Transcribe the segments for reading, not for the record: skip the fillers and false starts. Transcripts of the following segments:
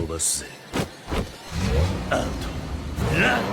飛ばすぜ。アウト。ラン。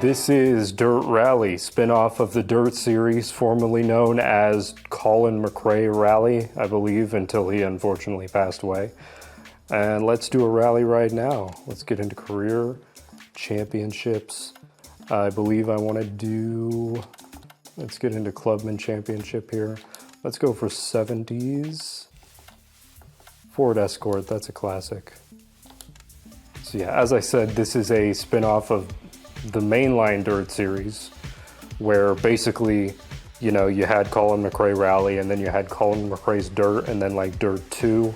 This is Dirt Rally, spin-off of the Dirt series, formerly known as Colin McRae Rally, I believe, until he unfortunately passed away. And let's do a rally right now. Let's get into career championships. I believe I want to do, let's get into Clubman Championship here. Let's go for 70s. Ford Escort, that's a classic. So yeah, as I said, this is a spin-off of the mainline Dirt series, where basically, you know, you had Colin McRae Rally, and then you had Colin McRae's Dirt, and then like Dirt 2.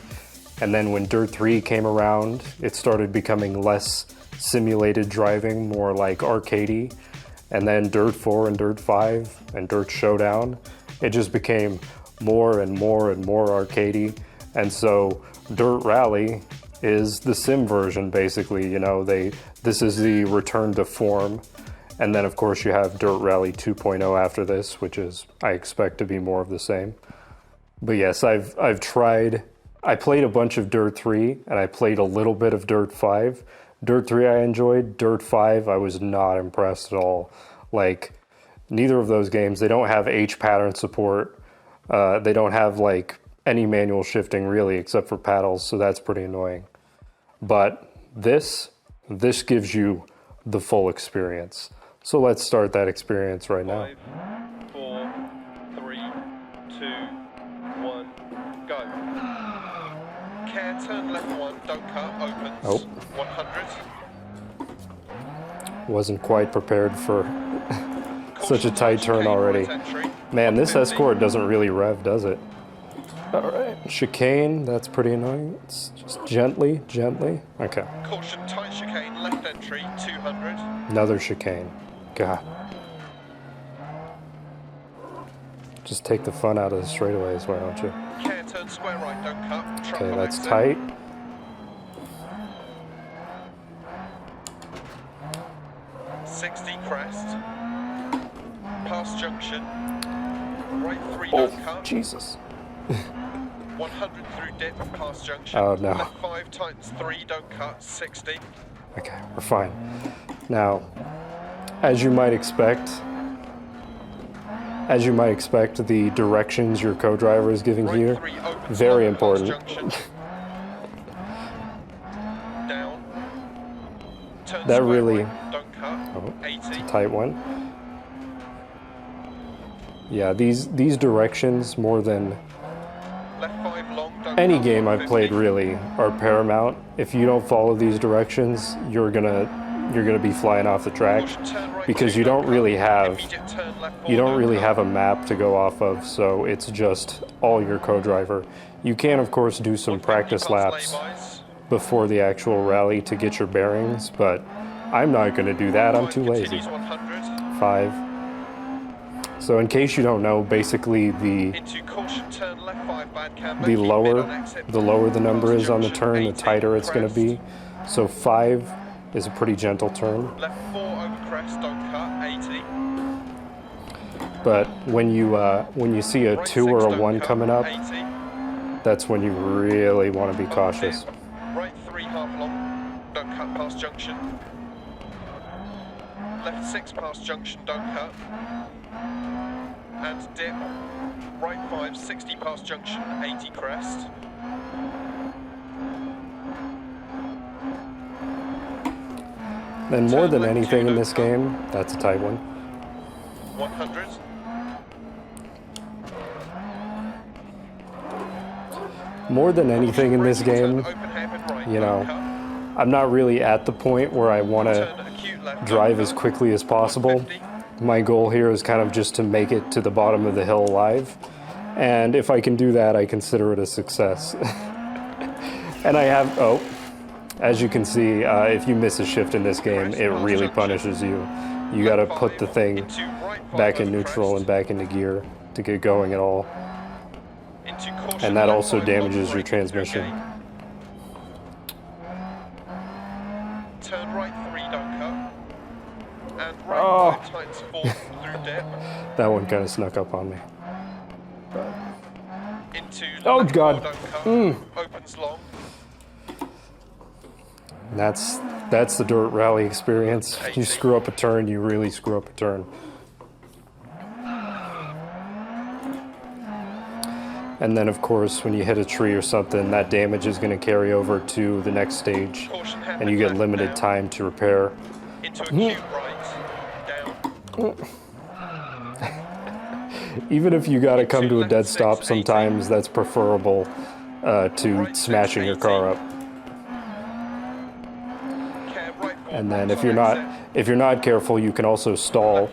And then when Dirt 3 came around, it started becoming less simulated driving, more like arcadey. And then Dirt 4 and Dirt 5 and Dirt Showdown, it just became more and more and more arcadey. And so Dirt Rally is the sim version, basically. You know, this is the return to form. And then of course you have Dirt Rally 2.0 after this, which is, I expect to be more of the same. But yes, I played a bunch of Dirt 3 and I played a little bit of Dirt 5. Dirt 3 I enjoyed, Dirt 5 I was not impressed at all. Like, neither of those games, they don't have H pattern support. They don't have like any manual shifting really, except for paddles, so that's pretty annoying. But this gives you the full experience. So let's start that experience right now. 5, 4, 3, 2, 1, go. Care, turn left 1, don't cut, opens. Oh. 100. Wasn't quite prepared for such a tight turn already. Man, this Escort doesn't really rev, does it? Alright, chicane, that's pretty annoying. It's just gently. Okay. Caution, tight chicane, left entry, 200. Another chicane. God. Just take the fun out of the straightaways, why don't you? Care, turn square right, don't cut. Okay, that's tight. Crest, past junction, right 3 Oh, don't cut, Jesus. 100 through dip, past junction, Oh no. left 5 tightens 3 don't cut, 60. Okay, we're fine. Now, as you might expect, the directions your co-driver is giving right here, 3 opens very long, past important. junction. Down, turn That square really, right, don't cut, oh, 80. it's a tight one. Yeah, these directions, more than Left 5 long, don't any cut, game I've 150. played really, are paramount. If you don't follow these directions, you're gonna be flying off the track, Caution, turn right because 2, you don't cut. really have Immediate turn left 4, you don't really cut. have a map to go off of, so it's just all your co-driver. You can of course do some 150 practice past laps laybys. before the actual rally to get your bearings, but I'm not going to do that, I'm too lazy. Continues 100. 5. So in case you don't know, basically Into caution, turn left 5 bad camber, the keep mid lower on exit. the number Past is on the junction, turn, the 80, tighter it's going to crest. be. So 5 is a pretty gentle turn. Left 4 over crest, don't cut, 80. But when you see a Right 2 6, or a don't 1 cut, coming up, 80. that's when you really want to be Long cautious. dip. Right 3 half long, don't cut past junction. Left 6 past junction, don't cut. And dip. Right 5, 60 past junction, 80 crest. Then more Turn than left anything 2, in don't this cut. game, that's a tight one. 100. More than anything in this Braking turn, game, open hairpin right, you don't know, cut. I'm not really at the point where I want Turn to acute left, drive don't as cut. quickly as possible. 150. My goal here is kind of just to make it to the bottom of the hill alive. And if I can do that, I consider it a success. And I have, oh, as you can see, if you miss a shift in this game, it really punishes you. You gotta put the thing back in neutral and back into gear to get going at all. And that also damages your transmission. Turn right 3, don't cut. And right 5 times 4 through dip. That one kind of snuck up on me. Into Oh left God! 4, don't cut. Opens long. And that's the dirt rally experience. You screw up a turn, you really screw up a turn. And then, of course, when you hit a tree or something, that damage is going to carry over to the next stage, and you get limited time to repair. Into acute right, down. Even if you got to come to a dead stop, sometimes that's preferable to smashing your car up. And then if you're not careful, you can also stall.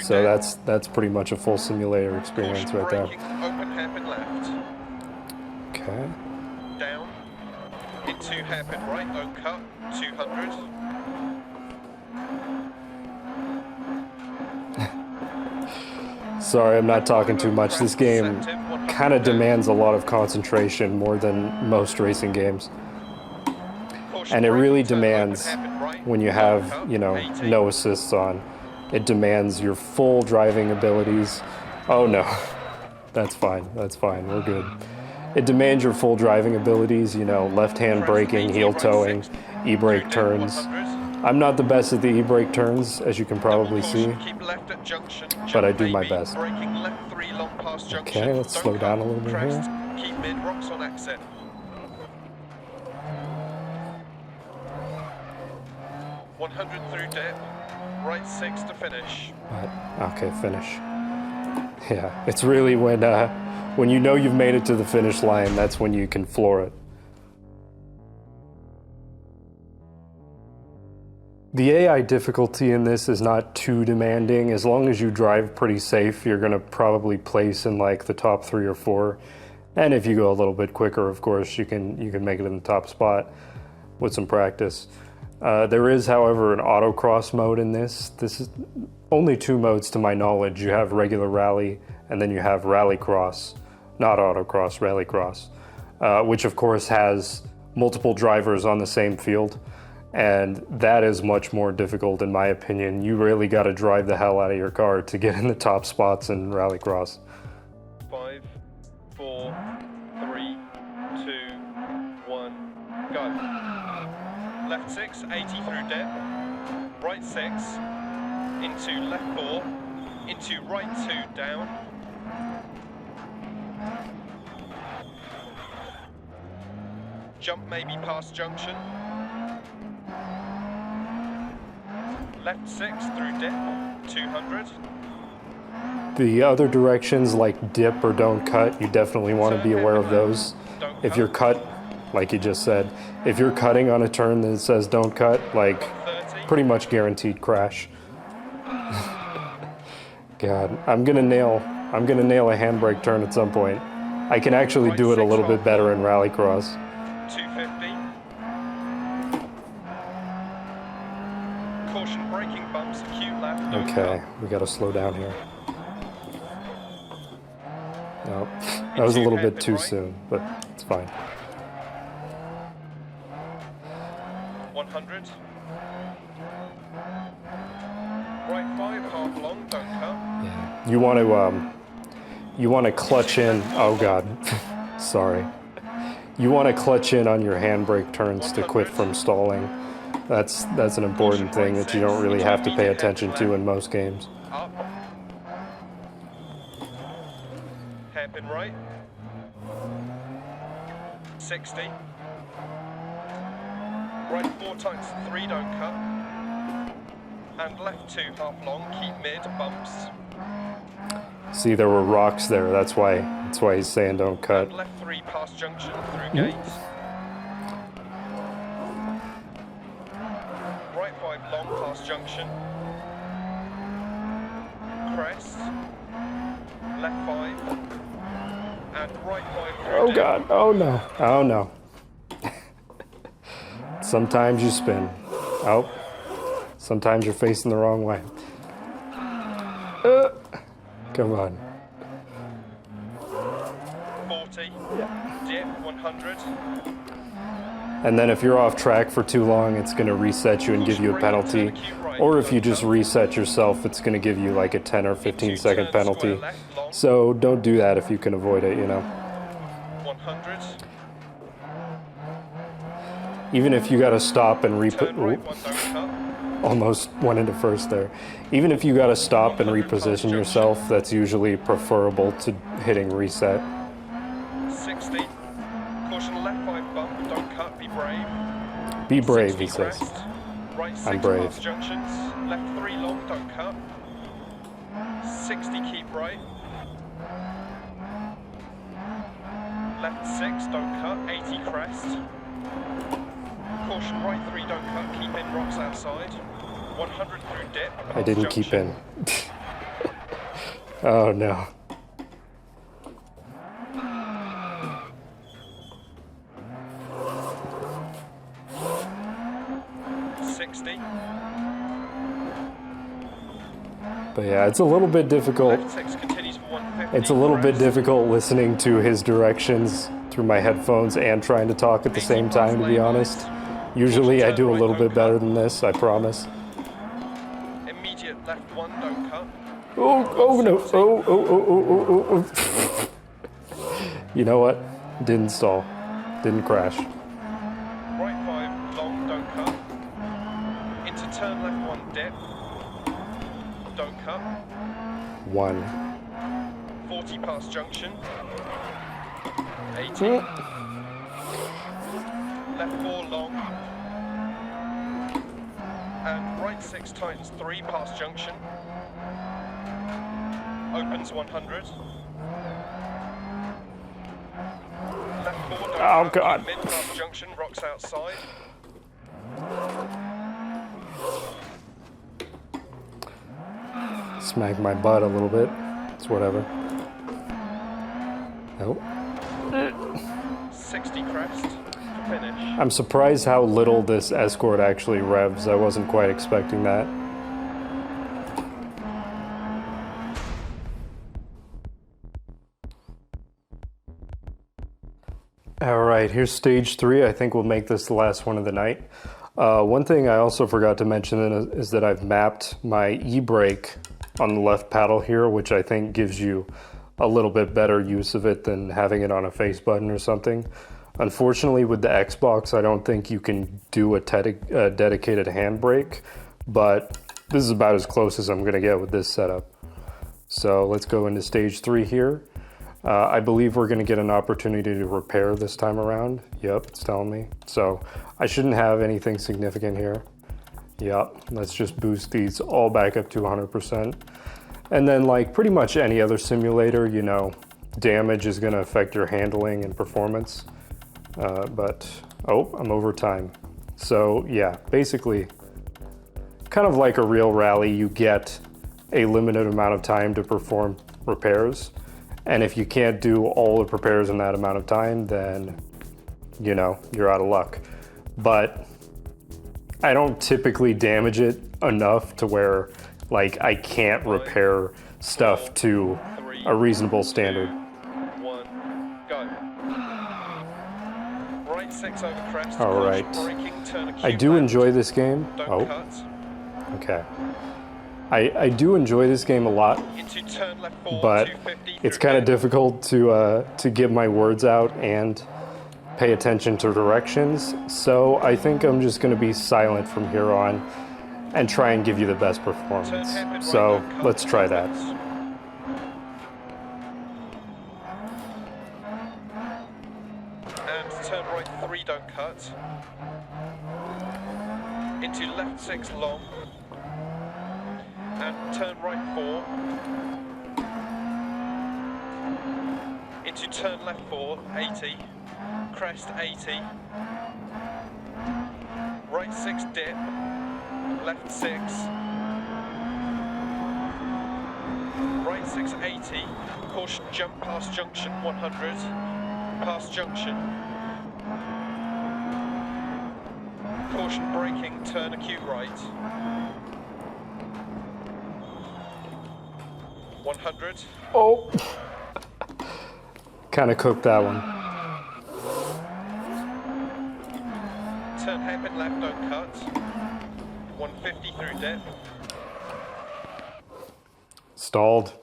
So that's pretty much a full simulator experience right there. Open hairpin left. Okay. Down. Into hairpin right, don't cut. 200. Sorry, I'm not talking too much. This game kind of demands a lot of concentration more than most racing games. And it really demands, when you have, you know, no assists on, it demands your full driving abilities. Oh no, that's fine, we're good. It demands your full driving abilities, you know, left-hand braking, heel towing, e-brake turns. I'm not the best at the e-brake turns, as you can probably see, but I do my best. Okay, let's slow down a little bit here. Keep mid, rocks on exit. 100 through dip, right 6 to finish. Okay, finish. Yeah, it's really when you know you've made it to the finish line, that's when you can floor it. The AI difficulty in this is not too demanding. As long as you drive pretty safe, you're gonna probably place in like the top 3 or 4. And if you go a little bit quicker, of course, you can make it in the top spot with some practice. There is, however, an autocross mode in this. This is only 2 modes to my knowledge. You have regular rally, and then you have rallycross, not autocross, rallycross, which of course has multiple drivers on the same field. And that is much more difficult in my opinion. You really got to drive the hell out of your car to get in the top spots in rallycross. 5, 4, 3, 2, 1, go. Left 6, 80 through dip. Right 6, into left 4, into right 2, down. Jump maybe past junction. Left 6 through dip, 200. The other directions like dip or don't cut, you definitely want to be aware of those. If you're cut, like you just said, if you're cutting on a turn that says don't cut, like pretty much guaranteed crash. God, I'm gonna nail a handbrake turn at some point. I can actually do it a little bit better in rallycross. 250. Caution braking bumps, acute left. Okay, we gotta slow down here. Nope, that was a little bit too soon, but it's fine. 100. Right 5, half long, don't cut. Yeah. You want to clutch in. Oh God, sorry. You want to clutch in on your handbrake turns to quit from stalling. That's an important thing that you don't really have to pay attention to in most games. Up. Hairpin right. 60. Right 4 times 3, don't cut. And left 2, half long, keep mid, bumps. See, there were rocks there. That's why he's saying don't cut. And left 3 past junction through gate. Right 5 long past junction. crest, left 5, and right 5 through Oh dip. God, oh no, oh no. Sometimes you spin. Oh, sometimes you're facing the wrong way. Come on. 40, dip 100, And then if you're off track for too long, it's going to reset you and give you a penalty. Or if you just reset yourself, it's going to give you like a 10 or 15 second penalty. So don't do that if you can avoid it, you know. 100, Even if you got to stop and turn right 1, don't cut, almost went into first there. Even if you got to stop and reposition yourself, that's usually preferable to hitting reset. 60, caution left 5 bump, don't cut, be brave. Be brave, 60 he says. crest, right 6 I'm brave. past junctions, left 3 long, don't cut. 60 keep right. Left 6, don't cut, 80 crest. Caution right 3, don't cut, keep in, rocks outside. 100 through dip. I didn't keep in. Oh no. But yeah, it's a little bit difficult. Left 6 continues for 150. It's a little bit crest. difficult listening to his directions through my headphones and trying to talk at the same time, to be honest. Usually I do a little bit better than this, I promise. Immediate left 1, don't cut. Oh no, oh. You know what? Didn't stall, didn't crash. Right 5, long, don't cut. Into turn left 1, dip. Don't cut. 1. 40 past junction. 80. Left 4 long. And right 6 tightens 3 past junction. Opens 100. Left 4 don't Oh, cut. God. Mid past junction, rocks outside. Smack my butt a little bit. It's whatever. Nope. 60 crest to finish. I'm surprised how little this Escort actually revs. I wasn't quite expecting that. Alright, here's stage 3. I think we'll make this the last one of the night. One thing I also forgot to mention is that I've mapped my e-brake on the left paddle here, which I think gives you a little bit better use of it than having it on a face button or something. Unfortunately, with the Xbox, I don't think you can do a dedicated handbrake, but this is about as close as I'm going to get with this setup. So let's go into stage 3 here. I believe we're going to get an opportunity to repair this time around. Yep, it's telling me. So I shouldn't have anything significant here. Yep, let's just boost these all back up to 100%. And then like pretty much any other simulator, you know, damage is going to affect your handling and performance. But, oh, I'm over time. So yeah, basically kind of like a real rally, you get a limited amount of time to perform repairs. And if you can't do all the repairs in that amount of time, then, you know, you're out of luck. But I don't typically damage it enough to where, like, I can't repair stuff to a reasonable standard. 1, go. Right 6 over crest. All right. Braking, turn a I cube do left. enjoy this game. Don't Oh, cut. okay. I do enjoy this game a lot, Into turn left 4, but 250 it's through kind of dip. difficult to get my words out and pay attention to directions. So I think I'm just going to be silent from here on and try and give you the best Turn performance. hairpin right, So don't cut. let's try that. And turn right 3, don't cut. Into left 6 long. And turn right 4. Into turn left 4, 80. Crest 80. Right 6 dip. Left 6. Max 80. Caution, jump past junction 100. Past junction. Caution, braking, turn acute right. 100. Oh! Kind of cooked that one. Turn hairpin left, don't cut. 150 through dip. Stalled.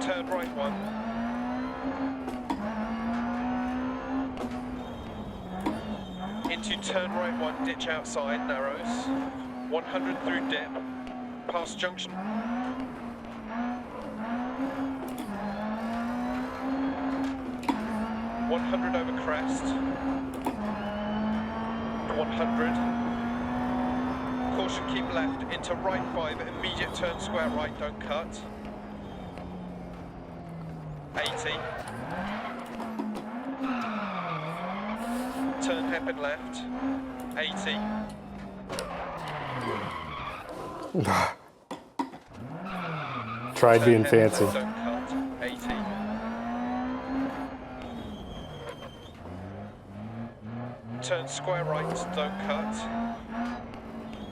Turn right one. Into turn right one, ditch outside, narrows. 100 through dip. Past junction. 100 over crest. 100. Caution, keep left. Into right 5, immediate turn square right, don't cut. 80. Turn hairpin left. 80. Tried Turn being hairpin fancy. left, don't cut. 80. Turn square right, don't cut.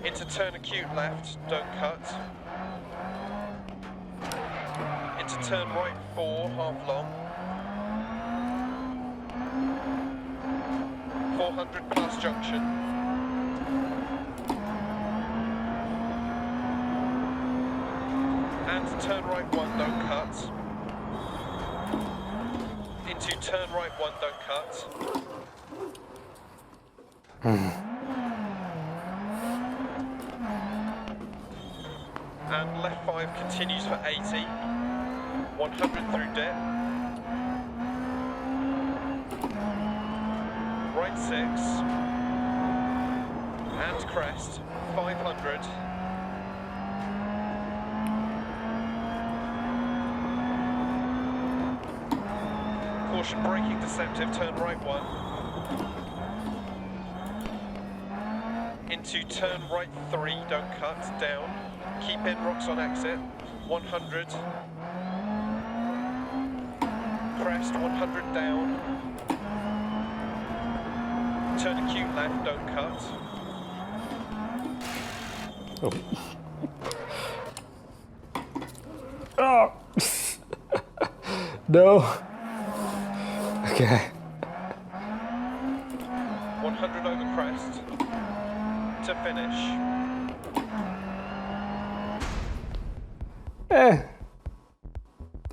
Into turn acute left, don't cut. Into turn right 4, half long. 400 past junction. And turn right 1, don't cut. Into turn right 1, don't cut. And left 5 continues for 80. 100 through dip. Right 6. And crest. 500. Caution, braking deceptive, turn right 1. Into turn right 3, don't cut, down. Keep in, rocks on exit. 100. Crest, 100 down. Turn acute left, don't cut. Oh. Oh. No. Okay. 100 over crest. To finish.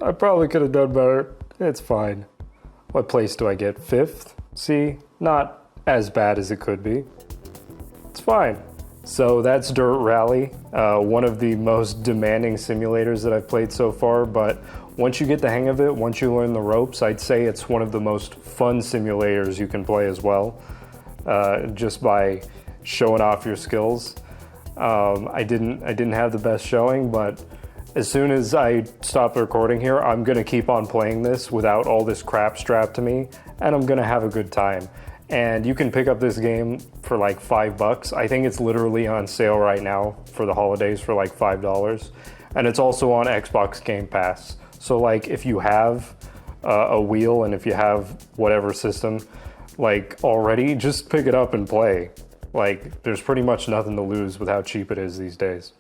I probably could have done better. It's fine. What place do I get? 5th? See? Not as bad as it could be. It's fine. So that's Dirt Rally, one of the most demanding simulators that I've played so far, but once you get the hang of it, once you learn the ropes, I'd say it's one of the most fun simulators you can play as well, just by showing off your skills. I didn't have the best showing, but as soon as I stop recording here, I'm gonna keep on playing this without all this crap strapped to me, and I'm gonna have a good time. And you can pick up this game for like $5. I think it's literally on sale right now for the holidays for like $5. And it's also on Xbox Game Pass. So like if you have a wheel and if you have whatever system like already, just pick it up and play. Like there's pretty much nothing to lose with how cheap it is these days.